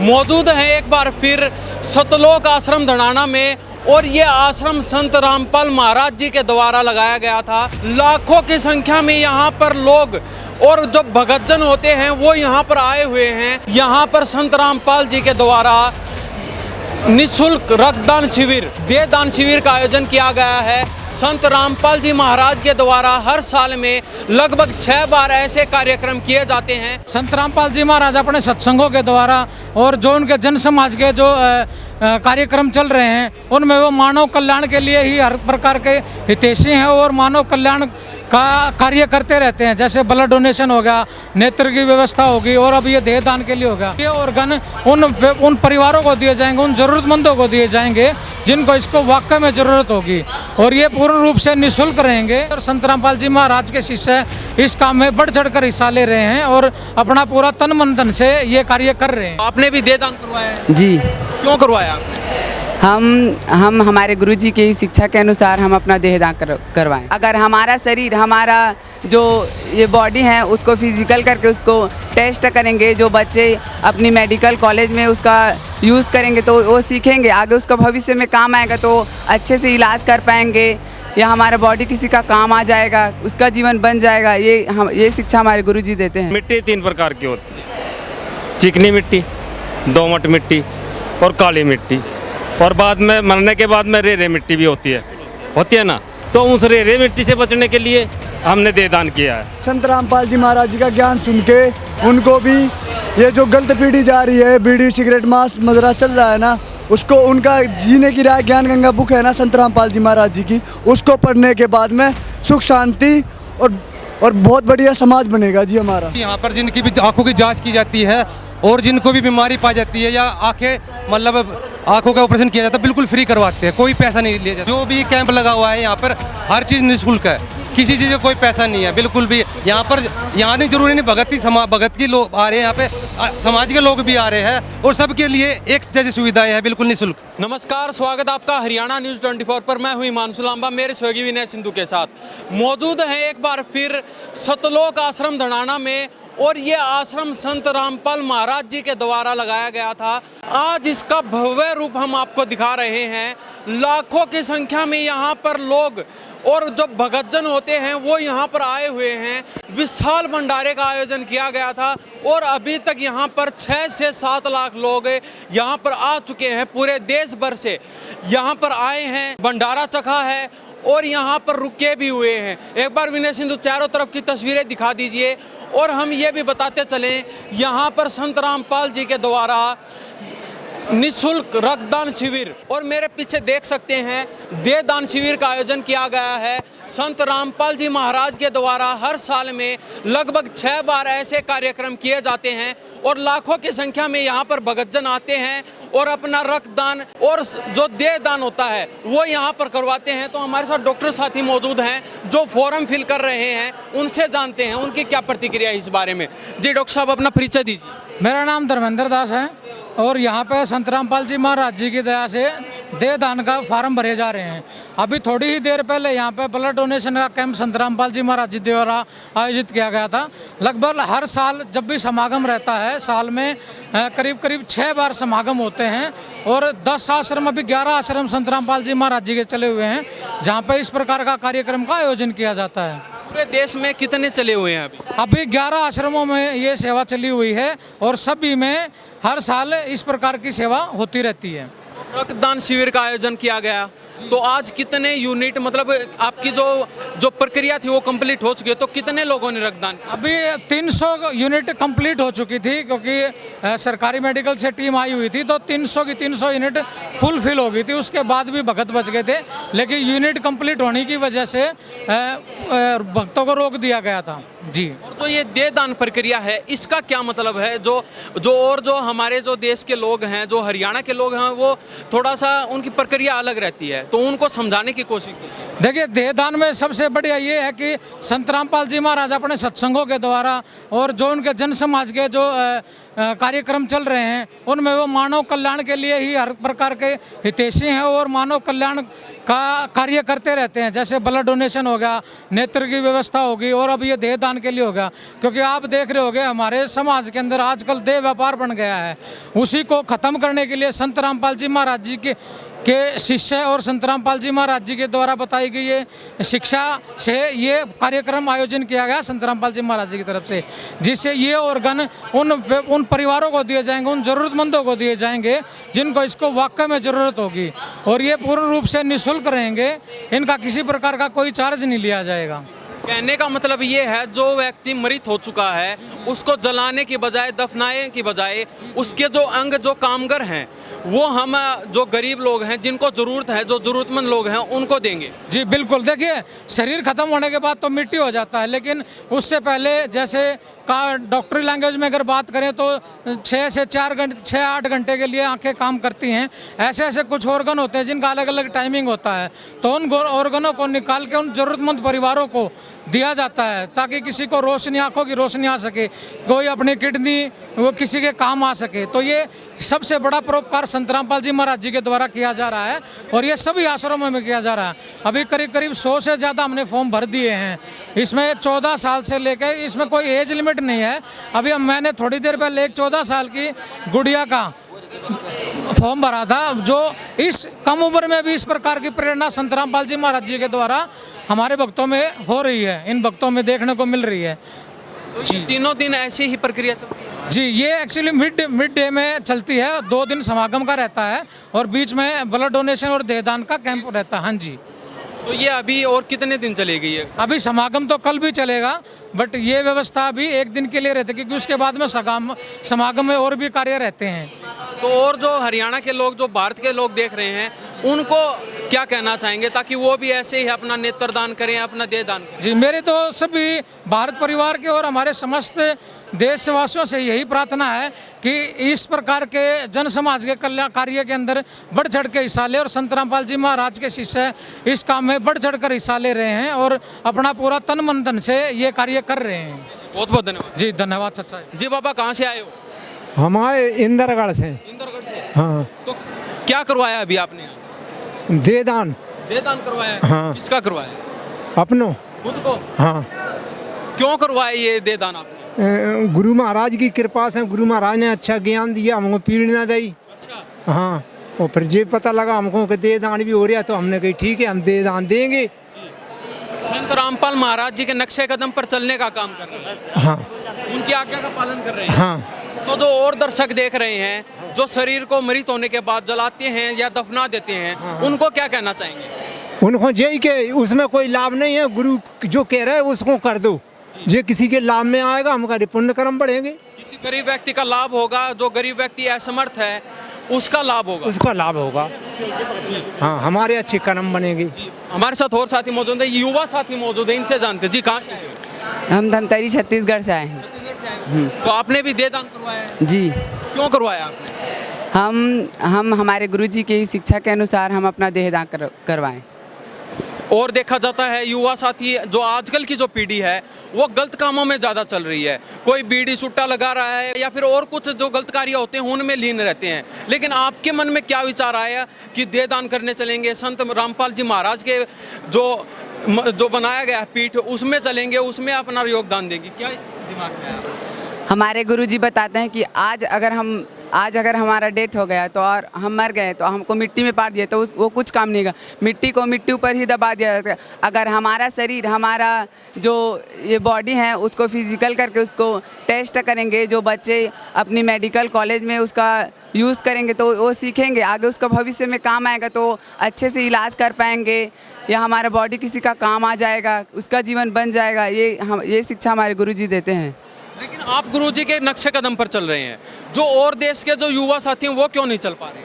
मौजूद हैं एक बार फिर सतलोक आश्रम धनाना में। और ये आश्रम संत रामपाल महाराज जी के द्वारा लगाया गया था। लाखों की संख्या में यहाँ पर लोग और जो भगतजन होते हैं वो यहाँ पर आए हुए हैं। यहाँ पर संत रामपाल जी के द्वारा निःशुल्क रक्तदान शिविर, देहदान शिविर का आयोजन किया गया है। संत रामपाल जी महाराज के द्वारा हर साल में लगभग 6 बार ऐसे कार्यक्रम किए जाते हैं। संत रामपाल जी महाराज अपने सत्संगों के द्वारा और जो उनके जन समाज के जो कार्यक्रम चल रहे हैं उनमें वो मानव कल्याण के लिए ही हर प्रकार के हितैषी हैं और मानव कल्याण का कार्य करते रहते हैं। जैसे ब्लड डोनेशन हो गया, नेत्र की व्यवस्था होगी और अब ये देहदान के लिए होगा। ये ऑर्गन उन परिवारों को दिए जाएंगे, उन जरूरतमंदों को दिए जाएंगे जिनको इसको वाकई में ज़रूरत होगी और ये पूर्ण रूप से निःशुल्क रहेंगे। और संत रामपाल जी महाराज के शिष्य इस काम में बढ़ चढ़कर हिस्सा ले रहे हैं और अपना पूरा तन मन धन से ये कार्य कर रहे हैं। आपने भी देहदान करवाया है? जी। क्यों करवाया? हम हमारे गुरुजी की शिक्षा के अनुसार हम अपना देहदान करवाएं। अगर हमारा शरीर, हमारा जो ये बॉडी है उसको फिजिकल करके उसको टेस्ट करेंगे, जो बच्चे अपनी मेडिकल कॉलेज में उसका यूज़ करेंगे तो वो सीखेंगे, आगे उसका भविष्य में काम आएगा तो अच्छे से इलाज कर पाएंगे या हमारा बॉडी किसी का काम आ जाएगा, उसका जीवन बन जाएगा। ये शिक्षा हमारे गुरुजी देते हैं। मिट्टी 3 प्रकार की होती है, चिकनी मिट्टी, दोमट मिट्टी और काली मिट्टी। और बाद में मरने के बाद में रेरे मिट्टी भी होती है ना। तो उस रेरे मिट्टी से बचने के लिए हमने देहदान किया है। संत रामपाल जी महाराज जी का ज्ञान सुन के उनको भी ये जो गलत पीढ़ी जा रही है, बीड़ी सिगरेट मांस मदिरा चल रहा है ना, उसको उनका जीने की राह ज्ञान गंगा बुक है ना संत रामपाल जी महाराज जी की, उसको पढ़ने के बाद में सुख शांति और बहुत बढ़िया समाज बनेगा जी हमारा। यहाँ पर जिनकी भी आंखों की जांच की जाती है और जिनको भी बीमारी पाई जाती है या आंखें मतलब आंखों का ऑपरेशन किया जाता है, बिल्कुल फ्री करवाते हैं, कोई पैसा नहीं लिया जाता। जो भी कैंप लगा हुआ है यहाँ पर हर चीज़ निःशुल्क है, किसी चीज़ का कोई पैसा नहीं है बिल्कुल भी। यहाँ नहीं, जरूरी नहीं भगत के लोग आ रहे हैं, यहाँ पे समाज के लोग भी आ रहे हैं और सबके लिए एक जैसी सुविधाएं हैं, बिल्कुल निःशुल्क। नमस्कार, स्वागत आपका हरियाणा न्यूज़ 24 पर। मैं हूं हिमांशु लांबा, मेरे सहयोगी विनय सिंधु के साथ। मौजूद हैं एक बार फिर सतलोक आश्रम धनाना में। और ये आश्रम संत रामपाल महाराज जी के द्वारा लगाया गया था। आज इसका भव्य रूप हम आपको दिखा रहे हैं। लाखों की संख्या में यहाँ पर लोग और जो भगतजन होते हैं वो यहाँ पर आए हुए हैं। विशाल भंडारे का आयोजन किया गया था और अभी तक यहाँ पर 6 से 7 लाख लोग यहाँ पर आ चुके हैं। पूरे देश भर से यहाँ पर आए हैं, भंडारा चखा है और यहाँ पर रुके भी हुए हैं। एक बार विनय सिंधु चारों तरफ की तस्वीरें दिखा दीजिए। और हम ये भी बताते चलें, यहाँ पर संत रामपाल जी के द्वारा निःशुल्क रक्तदान शिविर और मेरे पीछे देख सकते हैं देहदान शिविर का आयोजन किया गया है। संत रामपाल जी महाराज के द्वारा हर साल में लगभग 6 बार ऐसे कार्यक्रम किए जाते हैं और लाखों की संख्या में यहाँ पर भगतजन आते हैं और अपना रक्तदान और जो देहदान होता है वो यहाँ पर करवाते हैं। तो हमारे साथ डॉक्टर साथी मौजूद हैं जो फॉर्म फिल कर रहे हैं, उनसे जानते हैं उनकी क्या प्रतिक्रिया है इस बारे में। जी डॉक्टर साहब, अपना परिचय दीजिए। मेरा नाम धर्मेंद्र दास है और यहाँ पे संत रामपाल जी महाराज जी की दया से देहदान का फार्म भरे जा रहे हैं। अभी थोड़ी ही देर पहले यहाँ पे ब्लड डोनेशन का कैंप संत रामपाल जी महाराज जी द्वारा आयोजित किया गया था। लगभग हर साल जब भी समागम रहता है, साल में करीब 6 बार समागम होते हैं और 10 आश्रम, अभी 11 आश्रम संत रामपाल जी महाराज जी के चले हुए हैं जहाँ पे इस प्रकार का कार्यक्रम का आयोजन किया जाता है। पूरे देश में कितने चले हुए हैं? अभी 11 आश्रमों में ये सेवा चली हुई है और सभी में हर साल इस प्रकार की सेवा होती रहती है। रक्तदान शिविर का आयोजन किया गया, तो आज कितने यूनिट, मतलब आपकी जो प्रक्रिया थी वो कंप्लीट हो चुकी है, तो कितने लोगों ने रक्तदान? अभी 300 यूनिट कंप्लीट हो चुकी थी क्योंकि सरकारी मेडिकल से टीम आई हुई थी, तो 300 की 300 यूनिट फुल फिल हो गई थी। उसके बाद भी भगत बच गए थे, लेकिन यूनिट कंप्लीट होने की वजह से भक्तों को रोक दिया गया था। जी। और जो ये देहदान प्रक्रिया है इसका क्या मतलब है? जो हमारे जो देश के लोग हैं, जो हरियाणा के लोग हैं, वो थोड़ा सा उनकी प्रक्रिया अलग रहती है, तो उनको समझाने की कोशिश की। देखिए, देहदान में सबसे बढ़िया ये है कि संत रामपाल जी महाराज अपने सत्संगों के द्वारा और जो उनके जन समाज के जो कार्यक्रम चल रहे हैं उनमें वो मानव कल्याण के लिए ही हर प्रकार के हितैषी हैं और मानव कल्याण का कार्य करते रहते हैं। जैसे ब्लड डोनेशन हो गया, नेत्र की व्यवस्था होगी और अब ये देह दान के लिए हो गया। क्योंकि आप देख रहे होंगे हमारे समाज के अंदर आजकल देह व्यापार बन गया है। उसी को ख़त्म करने के लिए संत रामपाल जी महाराज जी के शिष्य और संत रामपाल जी महाराज जी के द्वारा बताई गई ये शिक्षा से ये कार्यक्रम आयोजन किया गया संत रामपाल जी महाराज जी की तरफ से, जिससे ये ऑर्गन उन परिवारों को दिए जाएंगे, उन ज़रूरतमंदों को दिए जाएंगे जिनको इसको वाकई में ज़रूरत होगी। और ये पूर्ण रूप से निःशुल्क रहेंगे, इनका किसी प्रकार का कोई चार्ज नहीं लिया जाएगा। कहने का मतलब ये है जो व्यक्ति मृत हो चुका है उसको जलाने की बजाय, दफनाने की बजाय उसके जो अंग, जो कामगर हैं, वो हम जो गरीब लोग हैं, जिनको ज़रूरत है, जो ज़रूरतमंद लोग हैं, उनको देंगे। जी बिल्कुल। देखिए शरीर ख़त्म होने के बाद तो मिट्टी हो जाता है, लेकिन उससे पहले जैसे का डॉक्टरी लैंग्वेज में अगर बात करें तो 6 से 8 घंटे के लिए आंखें काम करती हैं। ऐसे ऐसे कुछ ऑर्गन होते हैं जिनका अलग अलग टाइमिंग होता है, तो उन ऑर्गनों को निकाल के उन ज़रूरतमंद परिवारों को दिया जाता है ताकि किसी को रोशनी, आंखों की रोशनी आ सके, कोई अपनी किडनी वो किसी के काम आ सके। तो ये सबसे बड़ा परोपकार संत रामपाल जी महाराज जी के द्वारा किया जा रहा है और ये सभी आश्रमों में किया जा रहा है। अभी करीब 100 से ज़्यादा हमने फॉर्म भर दिए हैं। इसमें 14 साल से लेकर, इसमें कोई एज लिमिट नहीं है। अभी मैंने थोड़ी देर पहले एक 14 साल की गुड़िया का फॉर्म भरा था, जो इस कम उम्र में भी इस प्रकार की प्रेरणा संत रामपाल जी महाराज जी के द्वारा हमारे भक्तों में हो रही है, इन भक्तों में देखने को मिल रही है। तो ये तीनों दिन ऐसी ही प्रक्रिया चलती है? जी, ये एक्चुअली मिड डे में चलती है। 2 दिन समागम का रहता है और बीच में ब्लड डोनेशन और देहदान का कैंप रहता है। हाँ जी। तो ये अभी और कितने दिन चलेगी ये? अभी समागम तो कल भी चलेगा, बट ये व्यवस्था अभी 1 दिन के लिए रहती है क्योंकि उसके बाद में समागम में और भी कार्य रहते हैं। तो और जो हरियाणा के लोग, जो भारत के लोग देख रहे हैं, उनको क्या कहना चाहेंगे ताकि वो भी ऐसे ही अपना नेत्रदान करें, अपना देहदान करें? जी, मेरे तो सभी भारत परिवार के और हमारे समस्त देशवासियों से यही प्रार्थना है कि इस प्रकार के जन समाज के कल्याण कार्य के अंदर बढ़ चढ़ के हिस्सा ले और संत रामपाल जी महाराज के शिष्य इस काम में बढ़ चढ़ कर हिस्सा ले रहे हैं और अपना पूरा तन मन धन से ये कार्य कर रहे हैं। बहुत बहुत धन्यवाद जी, धन्यवाद सच्चा जी। बाबा कहाँ से आए हो? हमारे इंदरगढ़ से। इंदरगढ़ से? हाँ। तो क्या करवाया अभी आपने? देदान। देहदान करवाया? हाँ। किसका करवाया? अपनों। खुद को? हाँ। क्यों करवाया ये देहदान आपने? गुरु महाराज की कृपा से गुरु महाराज ने अच्छा ज्ञान दिया, हमको पीढ़ी दी। अच्छा। हाँ, और फिर जे पता लगा हमको कि देदान भी हो रहा, तो हमने कही ठीक है हम देदान देंगे। संत रामपाल महाराज जी के नक्शे कदम पर चलने का काम कर रहे हैं। हाँ। उनकी आज्ञा का पालन कर रहे हैं। हाँ। तो जो और दर्शक देख रहे हैं, जो शरीर को मृत होने के बाद जलाते हैं या दफना देते हैं, उनको क्या कहना चाहेंगे? उनको यही के उसमें कोई लाभ नहीं है, गुरु जो कह रहे हैं उसको कर दो। जो किसी के लाभ में आएगा हमारे पुण्य कर्म बढ़ेंगे। किसी गरीब व्यक्ति का लाभ होगा, जो गरीब व्यक्ति असमर्थ है उसका लाभ होगा, उसका लाभ होगा। हाँ, हमारे अच्छे कर्म बनेंगे। हमारे साथ और साथी मौजूद है, युवा साथी मौजूद है, इनसे जानते हैं। जी, कहाँ से आए हो? हम धमतरी छत्तीसगढ़ से आए हैं। तो आपने भी देहदान करवाया है? जी। क्यों करवाया आपने? हम हमारे गुरुजी की शिक्षा के अनुसार हम अपना देहदान करवाएं। और देखा जाता है युवा साथी, जो आजकल की जो पीढ़ी है वो गलत कामों में ज़्यादा चल रही है। कोई बीड़ी सुट्टा लगा रहा है या फिर और कुछ जो गलत कार्य होते हैं उनमें लीन रहते हैं। लेकिन आपके मन में क्या विचार आया कि देहदान करने चलेंगे, संत रामपाल जी महाराज के जो बनाया गया पीठ उसमें चलेंगे, उसमें अपना योगदान देंगे? क्या दिमाग में आया? हमारे गुरुजी बताते हैं कि आज अगर हमारा डेथ हो गया तो और हम मर गए तो हमको मिट्टी में पाट दिया तो वो कुछ काम नहीं का, मिट्टी को मिट्टी ऊपर ही दबा दिया जाता है। अगर हमारा शरीर, हमारा जो ये बॉडी है उसको फिजिकल करके उसको टेस्ट करेंगे, जो बच्चे अपनी मेडिकल कॉलेज में उसका यूज़ करेंगे तो वो सीखेंगे, आगे उसका भविष्य में काम आएगा तो अच्छे से इलाज कर पाएंगे, या हमारा बॉडी किसी का काम आ जाएगा, उसका जीवन बन जाएगा। ये शिक्षा हमारे गुरुजी देते हैं। लेकिन आप गुरुजी के नक्शे कदम पर चल रहे हैं, जो और देश के जो युवा साथी हैं वो क्यों नहीं चल पा रहे?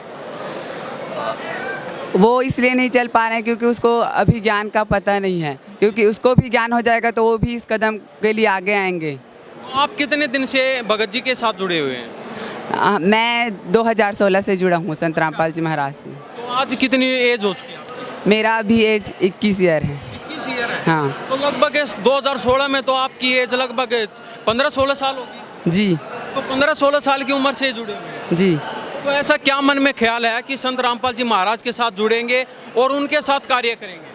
वो इसलिए नहीं चल पा रहे हैं क्योंकि उसको अभी ज्ञान का पता नहीं है, क्योंकि उसको भी ज्ञान हो जाएगा तो वो भी इस कदम के लिए आगे आएंगे। तो आप कितने दिन से भगत जी के साथ जुड़े हुए हैं? मैं 2016 से जुड़ा हूँ संत रामपाल जी महाराज से। तो आज कितनी एज हो चुकी है आपकी? मेरा अभी एज 21 ईयर है। 21 ईयर है? हाँ। तो लगभग 2016 में तो आपकी एज लगभग 15-16 साल होगी। जी। तो 15-16 साल की उम्र से जुड़े हुए हैं। जी। तो ऐसा क्या मन में ख्याल है कि संत रामपाल जी महाराज के साथ जुड़ेंगे और उनके साथ कार्य करेंगे?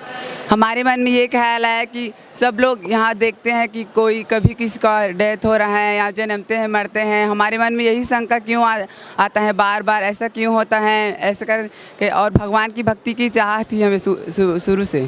हमारे मन में ये ख्याल है कि सब लोग यहाँ देखते हैं कि कोई कभी किसी का डेथ हो रहा है या जन्मते हैं मरते हैं, हमारे मन में यही शंका क्यों आता है बार बार, ऐसा क्यों होता है, ऐसा कर के, और भगवान की भक्ति की चाहत थी हमें शुरू से।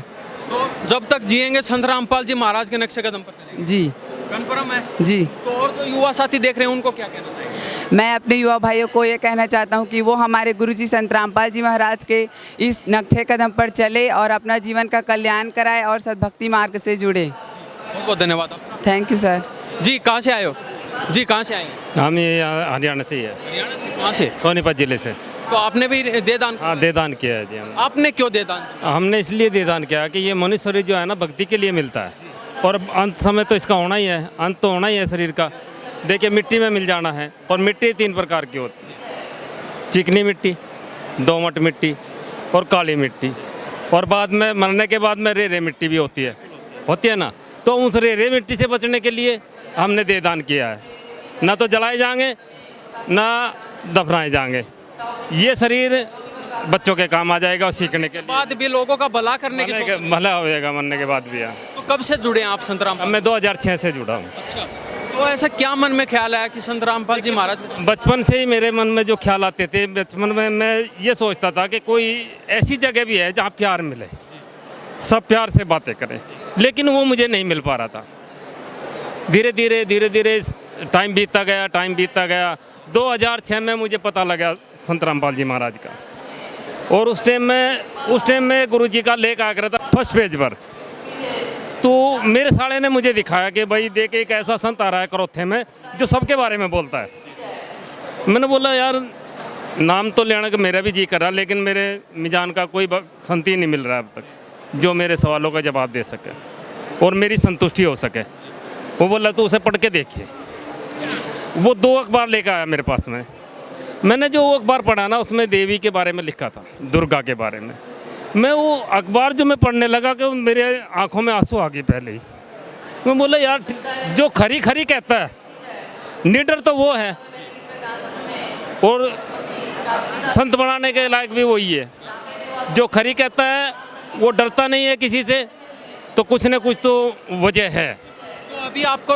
तो जब तक जिएंगे संत रामपाल जी महाराज के नक्शे कदम पर चलेंगे। जी। कन्फर्म है? जी। तो और जो युवा साथी देख रहे हैं उनको क्या कहना चाहिए? मैं अपने युवा भाइयों को ये कहना चाहता हूँ कि वो हमारे गुरुजी संत रामपाल जी महाराज के इस नक्शे कदम पर चले और अपना जीवन का कल्याण कराए और सद्भक्ति मार्ग से जुड़े। बहुत बहुत धन्यवाद आपका। Thank you sir. जी कहाँ से आए हो? जी कहाँ से आए हैं? हम ये हरियाणा से ही है, हरियाणा से। कहाँ से? सोनीपत जिले से। तो आपने भी दे दान? हाँ, दे दान किया है जी हम। आपने क्यों दे दान? हमने इसलिए दे दान किया कि ये मनुष्य शरीर जो है ना भक्ति के लिए मिलता है, और अंत समय तो इसका होना ही है, अंत तो होना ही है शरीर का। देखिए मिट्टी में मिल जाना है, और मिट्टी 3 प्रकार की होती है, चिकनी मिट्टी, दोमट मिट्टी और काली मिट्टी, और बाद में मरने के बाद में रेरे मिट्टी भी होती है ना। तो उस रेरे मिट्टी से बचने के लिए हमने दे दान किया है। ना तो जलाए जाएंगे ना दफनाए जाएंगे, ये शरीर बच्चों के काम आ जाएगा और सीखने के लिए, बाद भी लोगों का भला करने के सोच। भला हो जाएगा मरने के बाद भी। हाँ, तो कब से जुड़े हैं आप संत रामपाल? मैं 2006 से जुड़ा हूँ। अच्छा, तो ऐसा क्या मन में ख्याल आया कि संत रामपाल जी महाराज के साथ? बचपन से ही मेरे मन में जो ख्याल आते थे, बचपन में मैं ये सोचता था कि कोई ऐसी जगह भी है जहाँ प्यार मिले, सब प्यार से बातें करें, लेकिन वो मुझे नहीं मिल पा रहा था। धीरे धीरे टाइम बीतता गया। 2006 में मुझे पता लगा संत रामपाल जी महाराज का, और उस टाइम में गुरुजी का लेख आ गया था फर्स्ट पेज पर। तो मेरे साले ने मुझे दिखाया कि भाई देख एक ऐसा संत आ रहा है करोथे में जो सबके बारे में बोलता है। मैंने बोला यार नाम तो लेने का मेरा भी जी कर रहा, लेकिन मेरे मिजान का कोई संत ही नहीं मिल रहा है अब तक जो मेरे सवालों का जवाब दे सके और मेरी संतुष्टि हो सके। वो बोला तो उसे पढ़ के देखिए। वो 2 अखबार लेकर आया मेरे पास में। मैंने जो वो अखबार पढ़ा ना, उसमें देवी के बारे में लिखा था, दुर्गा के बारे में। मैं वो अखबार जो मैं पढ़ने लगा कि मेरे आंखों में आंसू आ गए पहले ही। मैं बोला यार जो खरी कहता है, निडर तो वो है और संत बनाने के लायक भी वही है। जो खरी कहता है वो डरता नहीं है किसी से, तो कुछ न कुछ तो वजह है। तो अभी आपको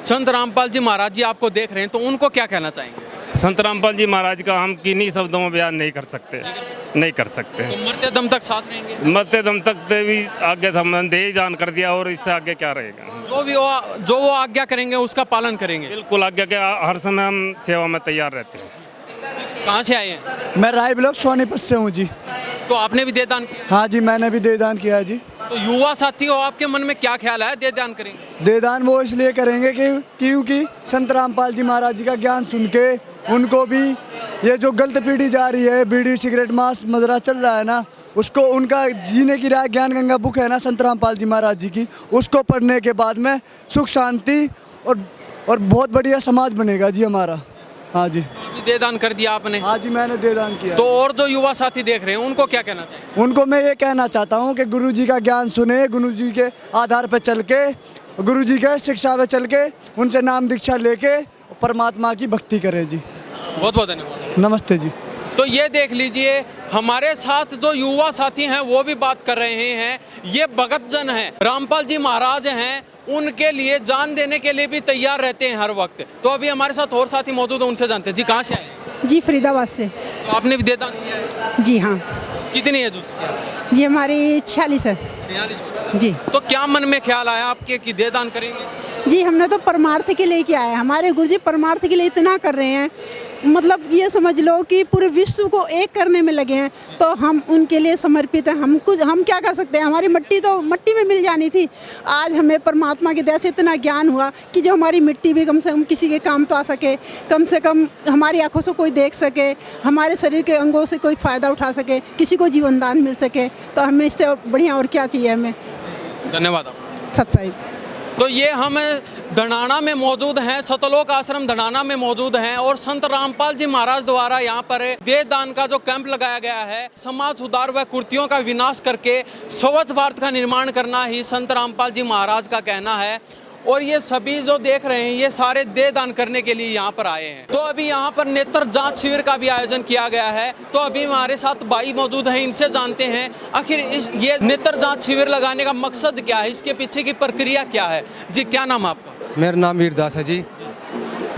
संत रामपाल जी महाराज जी आपको देख रहे हैं, तो उनको क्या कहना चाहेंगे? संत रामपाल जी महाराज का हम किन्हीं शब्दों में बयान नहीं कर सकते। तो मरते दम तक साथ रहेंगे? मरते दम तक भी आगे हमने दे दान कर दिया, और इससे आगे क्या रहेगा। जो वो आज्ञा करेंगे उसका पालन करेंगे। बिल्कुल आज्ञा के हर समय हम सेवा में तैयार रहते हैं। कहाँ से आए हैं? मैं राय ब्लॉक सोनीपत से हूँ जी। तो आपने भी दे दान किया? हाँ जी, मैंने भी दे दान किया है जी। तो युवा साथी हो, आपके मन में क्या ख्याल है दे दान करेंगे? दे दान वो इसलिए करेंगे कि क्योंकि संत रामपाल जी महाराज जी का ज्ञान सुन के उनको भी ये जो गलत पीढ़ी जा रही है, बीड़ी सिगरेट मांस मदरा चल रहा है ना, उसको उनका जीने की राह ज्ञान गंगा बुक है ना संत रामपाल जी महाराज जी की, उसको पढ़ने के बाद में सुख शांति और बहुत बढ़िया समाज बनेगा जी हमारा। हाँ जी। तो अभी दे दान कर दिया आपने? हाँ जी, मैंने दे दान किया। तो और जो युवा साथी देख रहे हैं उनको क्या कहना चाहिए? उनको मैं ये कहना चाहता हूँ कि गुरुजी का ज्ञान सुने, गुरुजी के आधार पर चल के, गुरुजी के शिक्षा पे चल के, उनसे नाम दीक्षा लेके परमात्मा की भक्ति करें जी। बहुत बहुत धन्यवाद। नमस्ते जी। तो ये देख लीजिए हमारे साथ जो युवा साथी हैं वो भी बात कर रहे हैं। ये भगत जन हैं, रामपाल जी महाराज हैं, उनके लिए जान देने के लिए भी तैयार रहते हैं हर वक्त। तो अभी हमारे साथ और साथी मौजूद हैं, उनसे जानते हैं। जी कहाँ से आए हैं? जी फरीदाबाद से। तो आपने भी दे दान किया है? जी हाँ। कितनी एज है? जी हमारी 46 है। 46 जी। तो क्या मन में ख्याल आया आपके कि दे दान करेंगे? जी हमने तो परमार्थ के लिए किया है। हमारे गुरुजी परमार्थ के लिए इतना कर रहे हैं, मतलब ये समझ लो कि पूरे विश्व को एक करने में लगे हैं। तो हम उनके लिए समर्पित हैं। हम क्या कर सकते हैं, हमारी मिट्टी तो मिट्टी में मिल जानी थी। आज हमें परमात्मा की दया से इतना ज्ञान हुआ कि जो हमारी मिट्टी भी कम से कम किसी के काम तो आ सके, कम से कम हमारी आंखों से कोई देख सके, हमारे शरीर के अंगों से कोई फ़ायदा उठा सके, किसी को जीवन दान मिल सके। तो हमें इससे बढ़िया और क्या चाहिए हमें। धन्यवाद आप। सत साहिब। तो ये हम धनाना में मौजूद हैं, सतलोक आश्रम धनाना में मौजूद हैं, और संत रामपाल जी महाराज द्वारा यहाँ पर दे दान का जो कैंप लगाया गया है, समाज सुधार व कुर्तियों का विनाश करके स्वच्छ भारत का निर्माण करना ही संत रामपाल जी महाराज का कहना है। और ये सभी जो देख रहे हैं ये सारे देह दान करने के लिए यहाँ पर आए हैं। तो अभी यहाँ पर नेत्र जांच शिविर का भी आयोजन किया गया है। तो अभी हमारे साथ भाई मौजूद हैं, इनसे जानते हैं आखिर ये नेत्र जांच शिविर लगाने का मकसद क्या है, इसके पीछे की प्रक्रिया क्या है। जी क्या नाम है आपका? मेरा नाम वीरदास है जी।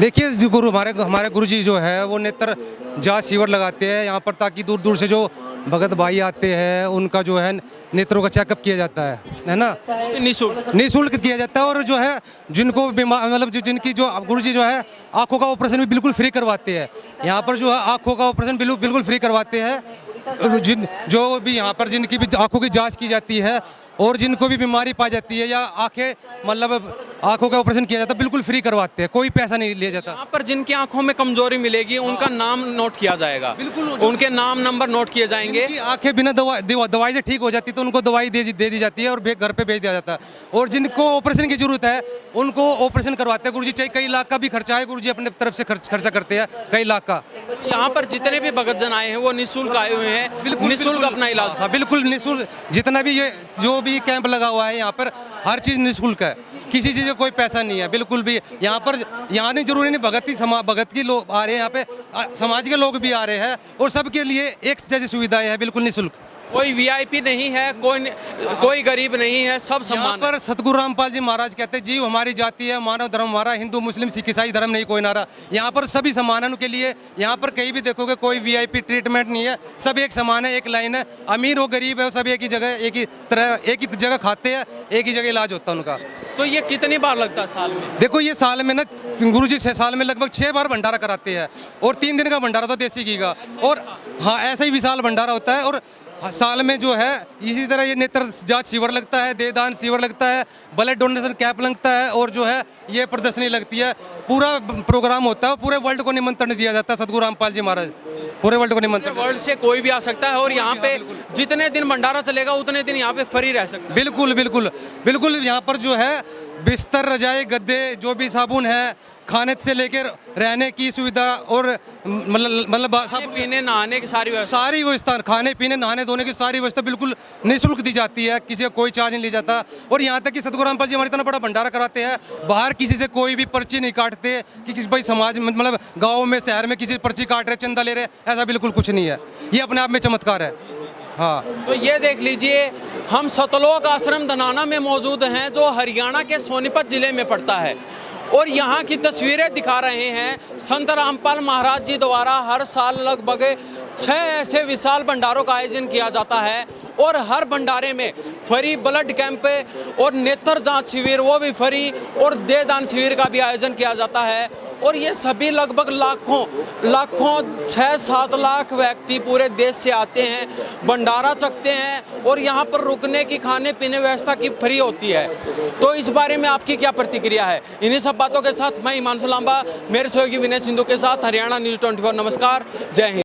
देखिए जो गुरु हमारे गुरु जी जो है वो नेत्र जांच शिविर लगाते हैं यहाँ पर, ताकि दूर दूर से जो भगत भाई आते हैं उनका जो है नेत्रों का चेकअप किया जाता है ना, निःशुल्क किया जाता है। और जो है जिनको बीमार मतलब जिनकी जो गुरुजी जो है आंखों का ऑपरेशन भी बिल्कुल फ्री करवाते हैं। यहाँ पर जो है आंखों का ऑपरेशन बिल्कुल फ्री करवाते हैं। जो भी यहाँ पर जिनकी भी आंखों की जांच की जाती है और जिनको भी बीमारी पाई जाती है या आंखें मतलब आंखों का ऑपरेशन किया जाता है बिल्कुल फ्री करवाते हैं, कोई पैसा नहीं लिया जाता। यहाँ पर जिनकी आंखों में कमजोरी मिलेगी उनका नाम नोट किया जाएगा, बिल्कुल उनके नाम नंबर नोट किए जाएंगे। आंखें बिना दवाई से ठीक हो जाती तो उनको दवाई दे दी जाती है और घर पे भेज दिया जाता है। और जिनको ऑपरेशन की जरूरत है उनको ऑपरेशन करवाते हैं गुरुजी, चाहे कई लाख का भी खर्चा है गुरुजी अपने तरफ से खर्चा करते हैं, कई लाख का। यहाँ पर जितने भी भगतजन आए हैं वो निःशुल्क आए हुए हैं, बिल्कुल निःशुल्क अपना इलाज। हाँ बिल्कुल निःशुल्क, जितना भी ये जो भी कैंप लगा हुआ है यहाँ पर हर चीज़ निःशुल्क है, किसी चीज़ का कोई पैसा नहीं है बिल्कुल भी। यहाँ पर यहाँ नहीं जरूरी नहीं भगत की लोग आ रहे हैं, यहाँ पे समाज के लोग भी आ रहे हैं और सबके लिए एक जैसी सुविधाएं हैं, बिल्कुल निःशुल्क। कोई वीआईपी नहीं है, कोई गरीब नहीं है, सब समान पर सतगुरु रामपाल जी महाराज कहते हैं जीव हमारी जाति है, मानव धर्म हमारा, हिंदू मुस्लिम सिख ईसाई धर्म नहीं कोई नारा। यहाँ पर सभी समान है उनके लिए। यहाँ पर कहीं भी देखोगे कोई वीआईपी ट्रीटमेंट नहीं है, सब एक समान है, एक लाइन है। अमीर हो गरीब है सब एक ही जगह एक ही जगह खाते हैं, एक ही जगह इलाज होता है उनका। तो ये कितनी बार लगता है साल में? देखो ये साल में ना गुरुजी 6 साल में लगभग 6 बार भंडारा कराते हैं और 3 दिन का भंडारा तो देसी घी का, और हाँ ऐसा ही विशाल भंडारा होता है। और साल में जो है इसी तरह ये नेत्र जांच शिविर लगता है, देहदान शिविर लगता है, ब्लड डोनेशन कैंप लगता है और जो है ये प्रदर्शनी लगती है, पूरा प्रोग्राम होता है। पूरे वर्ल्ड को निमंत्रण दिया जाता है सतगुरु रामपाल जी महाराज, पूरे वर्ल्ड को निमंत्रण। वर्ल्ड से कोई भी आ सकता है और यहाँ पे जितने दिन भंडारा चलेगा उतने दिन यहाँ पे फ्री रह सकता है। बिल्कुल बिल्कुल बिल्कुल। यहाँ पर जो है बिस्तर रजाई गद्दे जो भी साबुन है, खाने से लेकर रहने की सुविधा और मतलब पीने नहाने की सारी व्यवस्था, खाने पीने नहाने धोने की सारी व्यवस्था बिल्कुल निःशुल्क दी जाती है, किसी का कोई चार्ज नहीं लिया जाता। और यहाँ तक कि सतगुरु रामपाल जी हमारे इतना बड़ा भंडारा कराते हैं, बाहर किसी से कोई भी पर्ची नहीं काटते कि किसी भाई समाज मतलब गाँव में शहर में किसी पर्ची काट रहे चंदा ले रहे, ऐसा बिल्कुल कुछ नहीं है। ये अपने आप में चमत्कार है। हाँ तो ये देख लीजिए हम सतलोक आश्रम धनाना में मौजूद हैं जो हरियाणा के सोनीपत जिले में पड़ता है और यहाँ की तस्वीरें दिखा रहे हैं। संत रामपाल महाराज जी द्वारा हर साल लगभग 6 ऐसे विशाल भंडारों का आयोजन किया जाता है और हर भंडारे में फ्री ब्लड कैंप और नेत्र जांच शिविर वो भी फ्री और देहदान शिविर का भी आयोजन किया जाता है। और ये सभी लगभग लाखों 6-7 लाख व्यक्ति पूरे देश से आते हैं, भंडारा चखते हैं और यहाँ पर रुकने की खाने पीने व्यवस्था की फ्री होती है। तो इस बारे में आपकी क्या प्रतिक्रिया है? इन्हीं सब बातों के साथ मैं हिमांशु लांबा मेरे सहयोगी विनय सिंधु के साथ हरियाणा न्यूज़ 24। नमस्कार, जय हिंद।